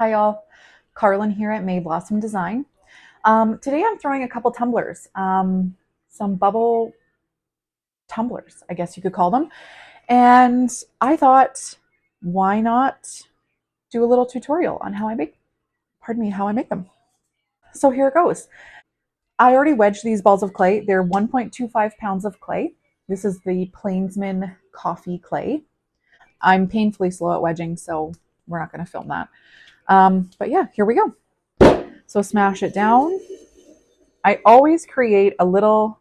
Hi y'all, Carlin here at May Blossom Design. Today I'm throwing a couple tumblers, some bubble tumblers, I guess you could call them. And I thought, why not do a little tutorial on how I make them. So here it goes. I already wedged these balls of clay. They're 1.25 pounds of clay. This is the Plainsman coffee clay. I'm painfully slow at wedging, so we're not going to film that. But yeah, here we go. So smash it down. I always create a little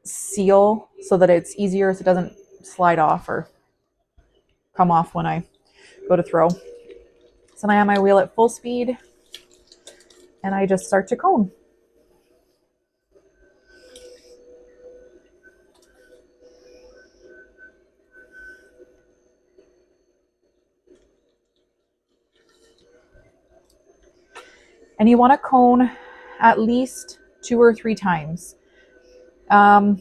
seal so that it's easier so it doesn't slide off or come off when I go to throw. So now I have my wheel at full speed and I just start to cone. And you want to cone at least 2 or 3 times. Um,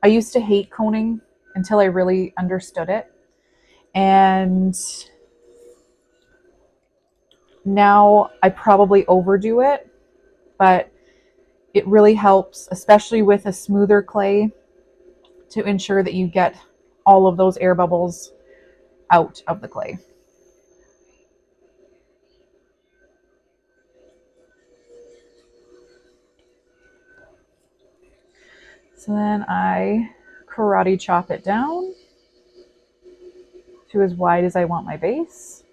I used to hate coning until I really understood it. And now I probably overdo it, but it really helps, especially with a smoother clay, to ensure that you get all of those air bubbles out of the clay. So then I karate chop it down to as wide as I want my base.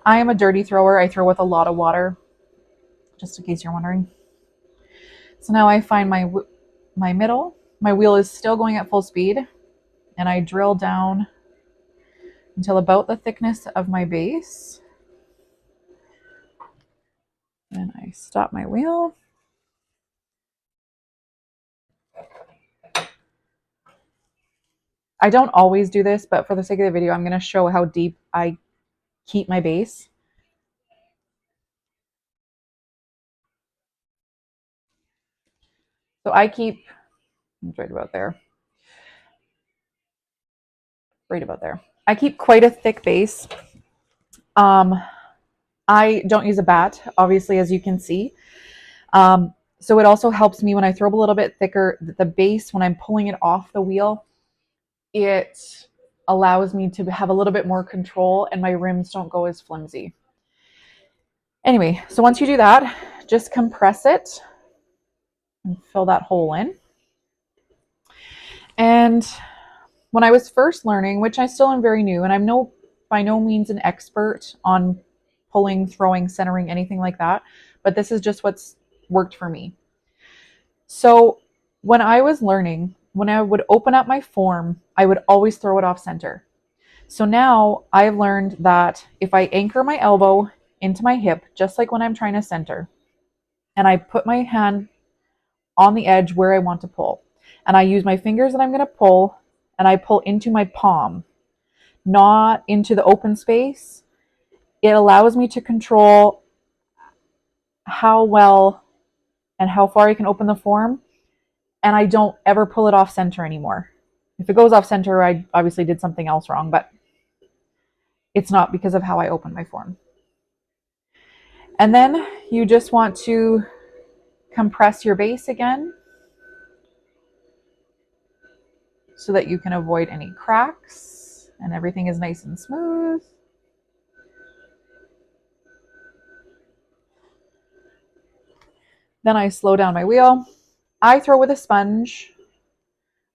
I am a dirty thrower. I throw with a lot of water, just in case you're wondering. So now I find my middle. My wheel is still going at full speed, and I drill down until about the thickness of my base. Then I stop my wheel. I don't always do this, but for the sake of the video, I'm going to show how deep I keep my base. So I keep, right about there. Right about there. I keep quite a thick base. I don't use a bat, obviously, as you can see. So it also helps me when I throw a little bit thicker. The base, when I'm pulling it off the wheel, it allows me to have a little bit more control and my rims don't go as flimsy. Anyway, so once you do that, just compress it and fill that hole in. And when I was first learning, which I still am very new, and I'm by no means an expert on pulling, throwing, centering, anything like that, but this is just what's worked for me. So when I was learning, when I would open up my form, I would always throw it off center. So now I've learned that if I anchor my elbow into my hip, just like when I'm trying to center, and I put my hand on the edge where I want to pull, and I use my fingers that I'm going to pull, and I pull into my palm, not into the open space, it allows me to control how well and how far I can open the form, and I don't ever pull it off center anymore. If it goes off center, I obviously did something else wrong, but it's not because of how I open my form. And then you just want to compress your base again so that you can avoid any cracks and everything is nice and smooth. Then I slow down my wheel. I throw with a sponge.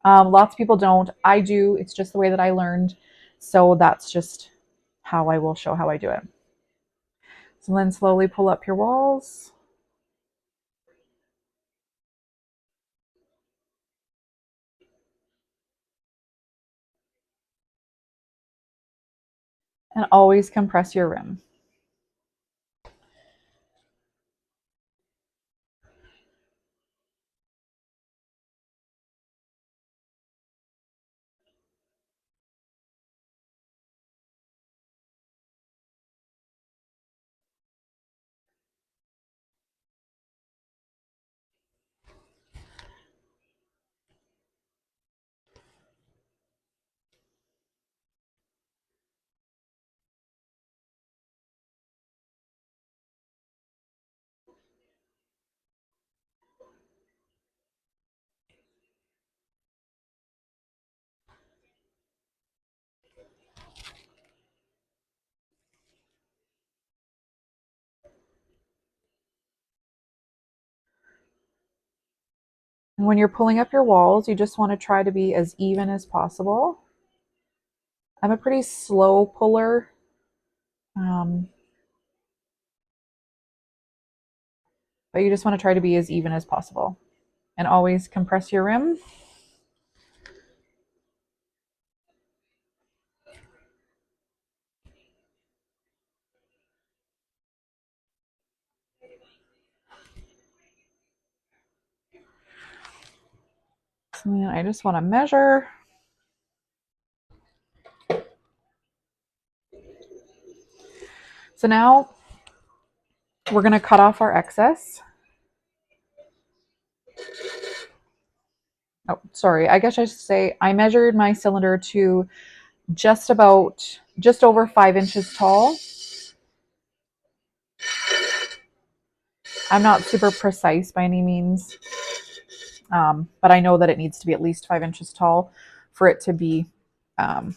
Lots of people don't. I do. It's just the way that I learned. So that's just how I will show how I do it. So then slowly pull up your walls. And always compress your rim. And when you're pulling up your walls, you just want to try to be as even as possible. I'm a pretty slow puller. Um, but you just want to try to be as even as possible. And always compress your rim. So then I just want to measure. So now we're going to cut off our excess. Oh, sorry. I guess I should say I measured my cylinder to just over 5 inches tall. I'm not super precise by any means, but I know that it needs to be at least 5 inches tall for it to be um,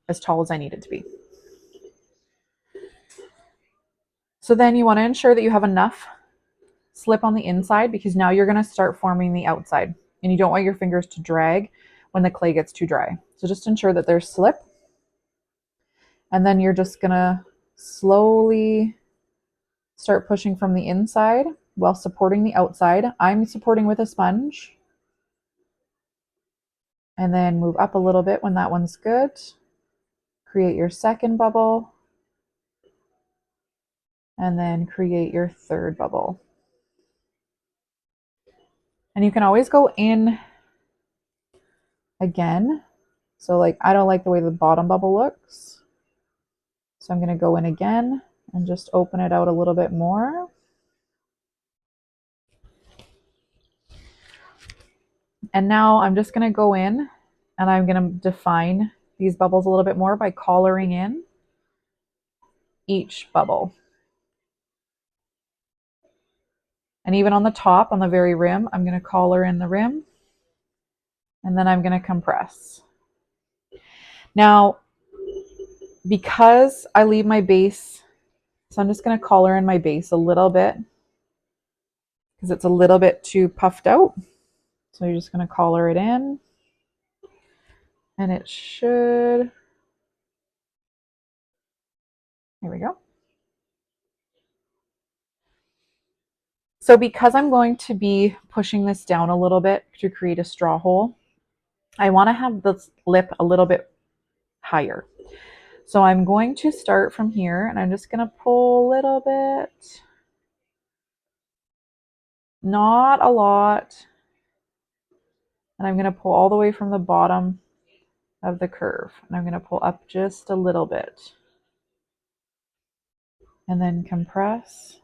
as tall as I need it to be. So then you want to ensure that you have enough slip on the inside, because now you're going to start forming the outside, and you don't want your fingers to drag when the clay gets too dry. So just ensure that there's slip, and then you're just going to slowly start pushing from the inside while supporting the outside. I'm supporting with a sponge, and then move up a little bit when that one's good. Create your second bubble, and then create your third bubble. And you can always go in again. So like, I don't like the way the bottom bubble looks, so I'm going to go in again and just open it out a little bit more. And now I'm just going to go in and I'm going to define these bubbles a little bit more by collaring in each bubble. And even on the top, on the very rim, I'm going to collar in the rim, and then I'm going to compress. Now, because I leave my base, so I'm just going to collar in my base a little bit because it's a little bit too puffed out. So you're just going to collar it in, and it should, here we go. So because I'm going to be pushing this down a little bit to create a straw hole, I want to have the lip a little bit higher. So I'm going to start from here, and I'm just going to pull a little bit, not a lot, and I'm going to pull all the way from the bottom of the curve, and I'm going to pull up just a little bit, and then compress,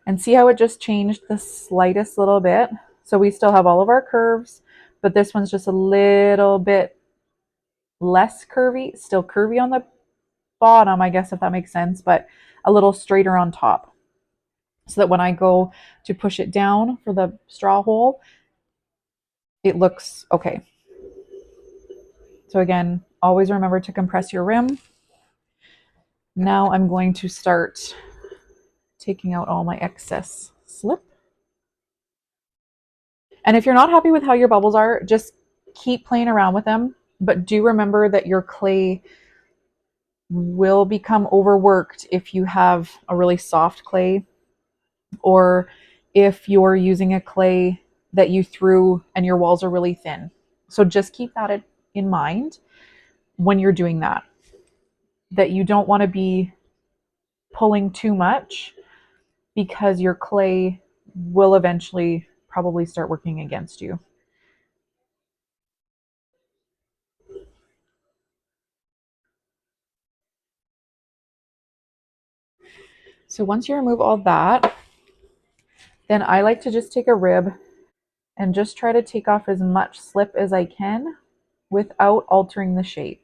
and see how it just changed the slightest little bit. So we still have all of our curves, but this one's just a little bit less curvy, still curvy on the bottom, I guess, if that makes sense, but a little straighter on top, so that when I go to push it down for the straw hole, it looks okay. So again, always remember to compress your rim. Now I'm going to start taking out all my excess slip. And if you're not happy with how your bubbles are, just keep playing around with them, but do remember that your clay will become overworked if you have a really soft clay, or if you're using a clay that you threw and your walls are really thin. So just keep that in mind when you're doing that, that you don't want to be pulling too much, because your clay will eventually probably start working against you. So once you remove all that, then I like to just take a rib and just try to take off as much slip as I can without altering the shape.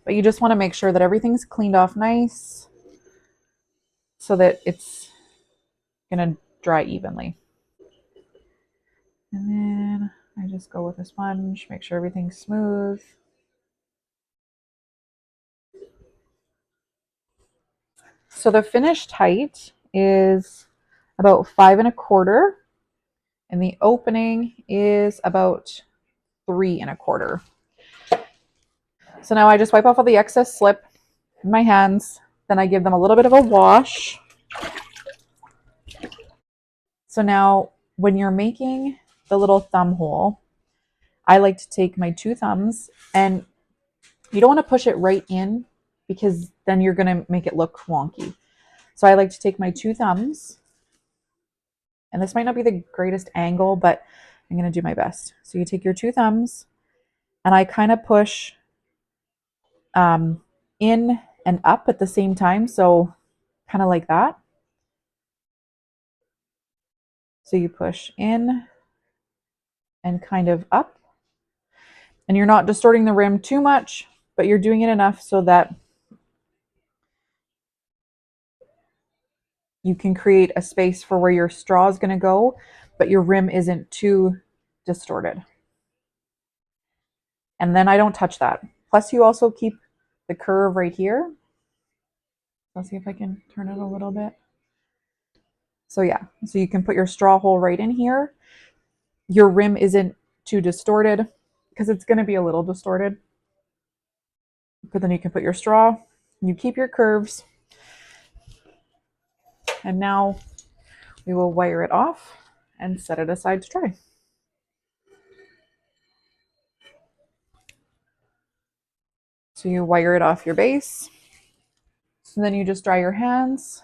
But you just want to make sure that everything's cleaned off nice. so that it's going to dry evenly. And then I just go with a sponge, make sure everything's smooth. So the finished height is about 5 1/4, and the opening is about 3 1/4. So now I just wipe off all the excess slip in my hands. Then I give them a little bit of a wash. So now when you're making the little thumb hole, I like to take my 2 thumbs, and you don't want to push it right in because then you're going to make it look wonky. So I like to take my 2 thumbs, and this might not be the greatest angle, but I'm going to do my best. So you take your 2 thumbs, and I kind of push in and up at the same time. So kind of like that. So you push in and kind of up. And you're not distorting the rim too much, but you're doing it enough so that you can create a space for where your straw is going to go, but your rim isn't too distorted. And then I don't touch that. Plus, you also keep the curve right here. Let's see if I can turn it a little bit. So yeah, so you can put your straw hole right in here. Your rim isn't too distorted because it's going to be a little distorted. But then you can put your straw, you keep your curves, and now we will wire it off and set it aside to dry. So you wire it off your base. So then you just dry your hands,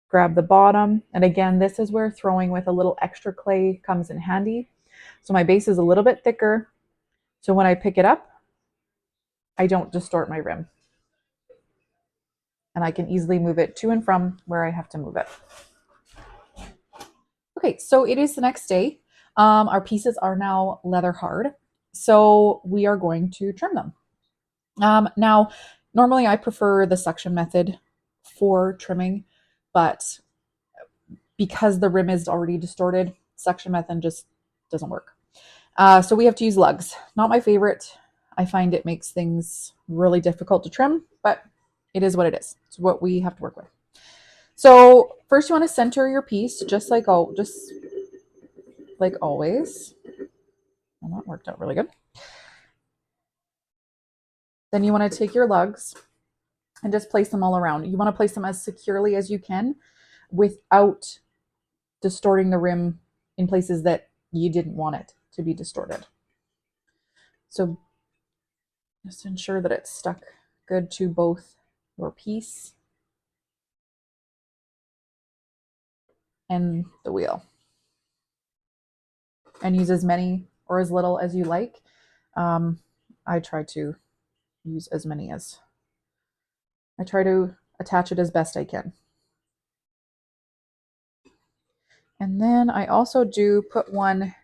grab the bottom, and again, this is where throwing with a little extra clay comes in handy. So my base is a little bit thicker, so when I pick it up, I don't distort my rim. And I can easily move it to and from where I have to move it. Okay, so it is the next day. Our pieces are now leather hard, so we are going to trim them. Now, normally I prefer the suction method for trimming, but because the rim is already distorted, suction method just doesn't work. So we have to use lugs. Not my favorite. I find it makes things really difficult to trim, but it is what it is. It's what we have to work with. So first you want to center your piece just like always. Well, that worked out really good. Then you want to take your lugs and just place them all around. You want to place them as securely as you can without distorting the rim in places that you didn't want it to be distorted. So just ensure that it's stuck good to both your piece and the wheel. And use as many or as little as you like. I try to use as many as I try to attach it as best I can. And then I also do put one,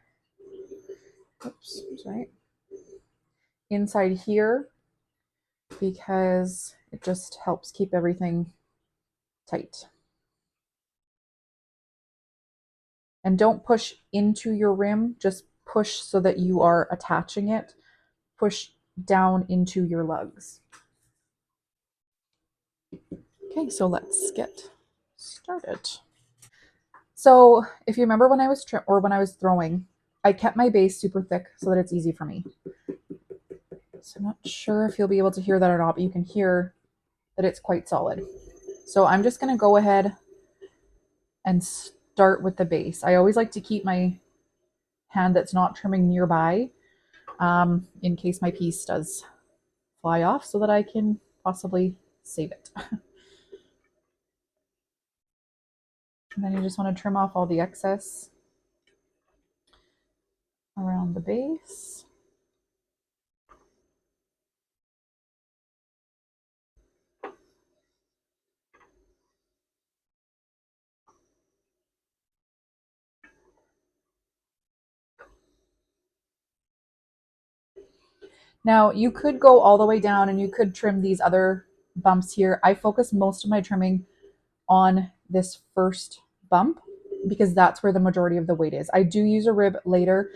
inside here because it just helps keep everything tight. And don't push into your rim, just push so that you are attaching it. Push down into your lugs. Okay, so let's get started. So if you remember when I was when I was throwing, I kept my base super thick so that it's easy for me. So I'm not sure if you'll be able to hear that or not, but you can hear that it's quite solid. So I'm just going to go ahead and start with the base. I always like to keep my hand that's not trimming nearby in case my piece does fly off so that I can possibly save it. And then you just want to trim off all the excess around the base. Now you could go all the way down and you could trim these other bumps here. I focus most of my trimming on this first bump because that's where the majority of the weight is. I do use a rib later,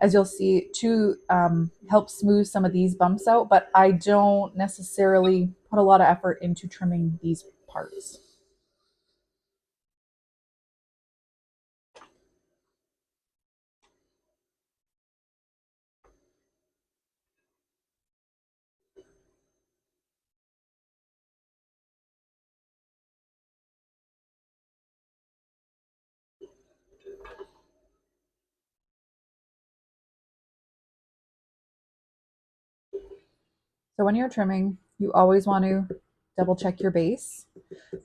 as you'll see, to help smooth some of these bumps out, but I don't necessarily put a lot of effort into trimming these parts. So when you're trimming, you always want to double check your base.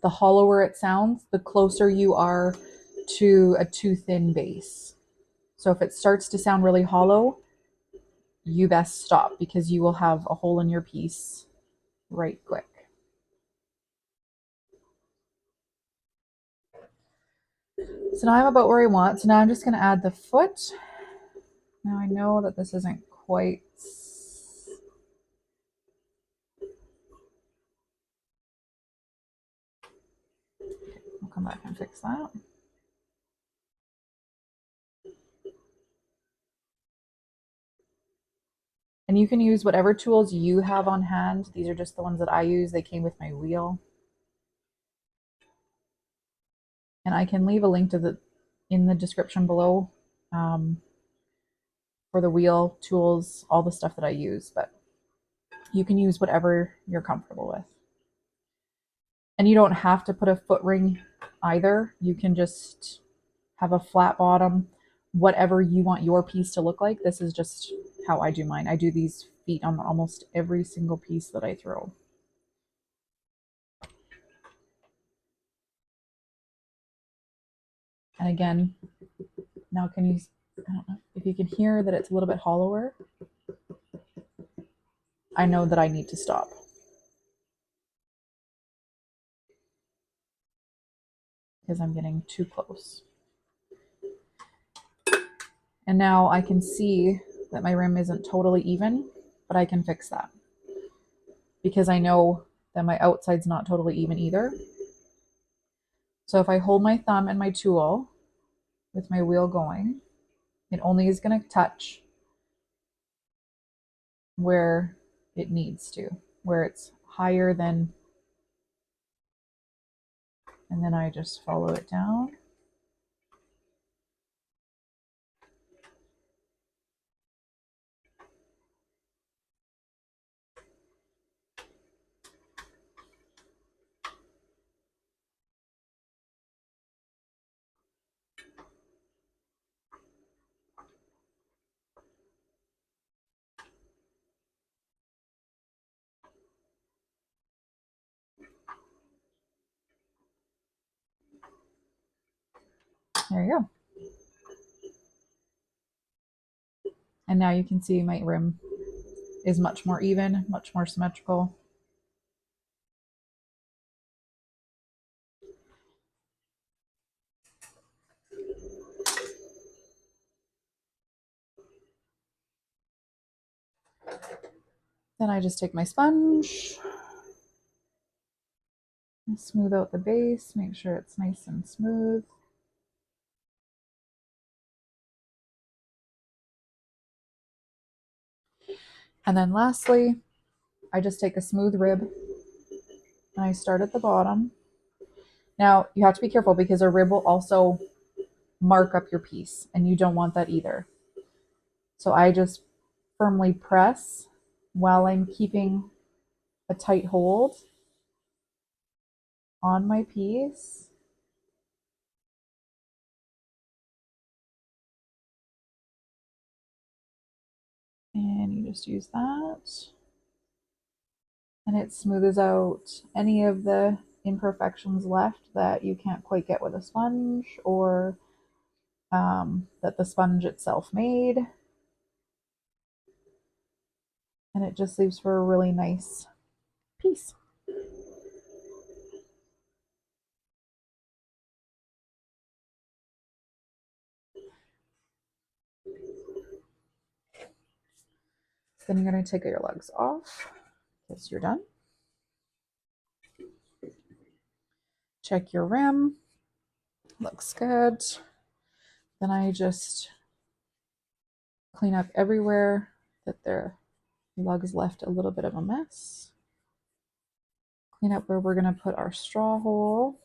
The hollower it sounds, the closer you are to a too thin base. So if it starts to sound really hollow, you best stop because you will have a hole in your piece right quick. So now I'm about where I want. So now I'm just going to add the foot. Now I know that this isn't quite. I'll come back and fix that. And you can use whatever tools you have on hand. These are just the ones that I use. They came with my wheel. And I can leave a link to the in the description below for the wheel, tools, all the stuff that I use. But you can use whatever you're comfortable with. And you don't have to put a foot ring either. You can just have a flat bottom, whatever you want your piece to look like. This is just how I do mine. I do these feet on almost every single piece that I throw. And again, now can you, I don't know if you can hear that it's a little bit hollower. I know that I need to stop. Because I'm getting too close. And now I can see that my rim isn't totally even, but I can fix that. Because I know that my outside's not totally even either. So if I hold my thumb and my tool with my wheel going, it only is going to touch where it needs to, where it's higher than, and then I just follow it down. There you go. And now you can see my rim is much more even, much more symmetrical. Then I just take my sponge and smooth out the base, make sure it's nice and smooth. And then lastly, I just take a smooth rib and I start at the bottom. Now you have to be careful because a rib will also mark up your piece and you don't want that either. So I just firmly press while I'm keeping a tight hold on my piece. And you just use that. And it smooths out any of the imperfections left that you can't quite get with a sponge or that the sponge itself made. And it just leaves for a really nice piece. Then you're going to take your legs off because you're done. Check your rim. Looks good. Then I just clean up everywhere that their lugs left a little bit of a mess. Clean up where we're going to put our straw hole.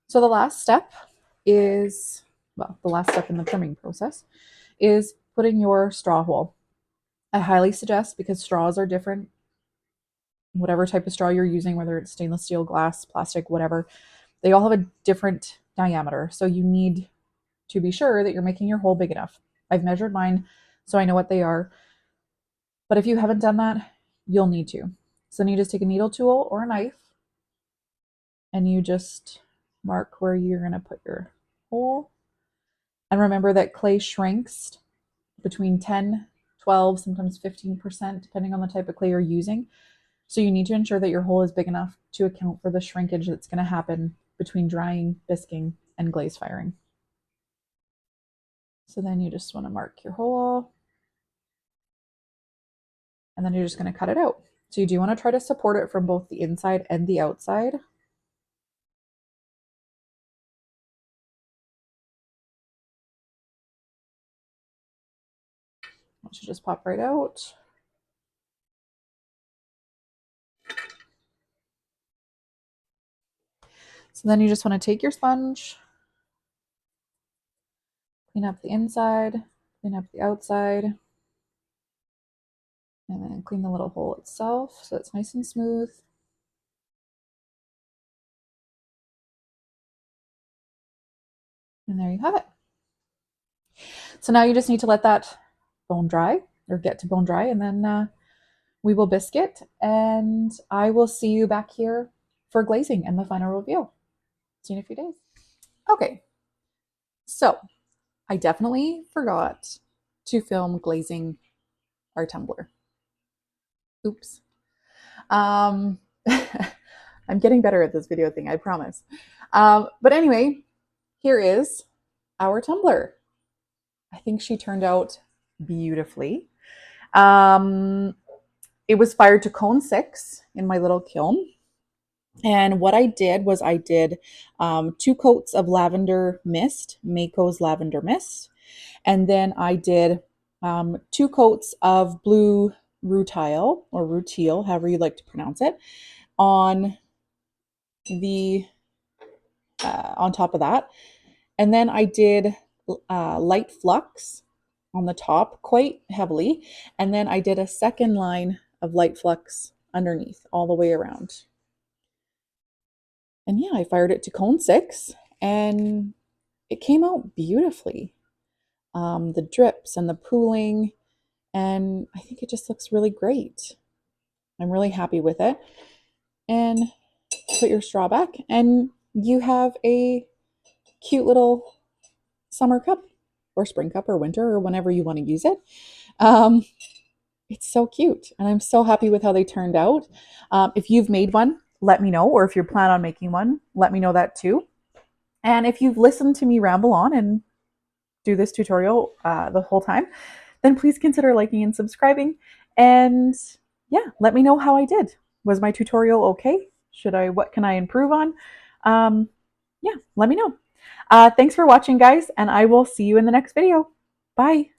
So the last step is, well, the last step in the trimming process is putting your straw hole. I highly suggest, because straws are different, whatever type of straw you're using, whether it's stainless steel, glass, plastic, whatever, they all have a different diameter. So you need to be sure that you're making your hole big enough. I've measured mine, so I know what they are. But if you haven't done that, you'll need to. So then you just take a needle tool or a knife and you just mark where you're going to put your hole. And remember that clay shrinks between 10, 12, sometimes 15%, depending on the type of clay you're using. So you need to ensure that your hole is big enough to account for the shrinkage that's going to happen between drying, bisquing, and glaze firing. So then you just want to mark your hole. And then you're just going to cut it out. So you do want to try to support it from both the inside and the outside. It should just pop right out. So then you just want to take your sponge, clean up the inside, clean up the outside, and then clean the little hole itself so it's nice and smooth. And there you have it. So now you just need to let that bone dry, or get to bone dry, and then we will biscuit, and I will see you back here for glazing and the final reveal. See you in a few days. Okay, so I definitely forgot to film glazing our tumbler. Oops. I'm getting better at this video thing, I promise. But anyway, here is our tumbler. I think she turned out beautifully. It was fired to cone 6 in my little kiln. And what I did was I did 2 coats of lavender mist, Mako's lavender mist. And then I did 2 coats of blue rutile, or rutile, however you like to pronounce it, on the on top of that. And then I did light flux on the top quite heavily. And then I did a second line of light flux underneath all the way around. And yeah, I fired it to cone 6 and it came out beautifully. The drips and the pooling, and I think it just looks really great. I'm really happy with it. And put your straw back and you have a cute little summer cup or spring cup or winter or whenever you want to use it. It's so cute and I'm so happy with how they turned out. If you've made one, let me know, or if you plan on making one, let me know that too. And if you've listened to me ramble on and do this tutorial the whole time, then please consider liking and subscribing. And yeah, let me know how I did. Was my tutorial okay? What can I improve on? Yeah, let me know. Thanks for watching, guys, and I will see you in the next video. Bye.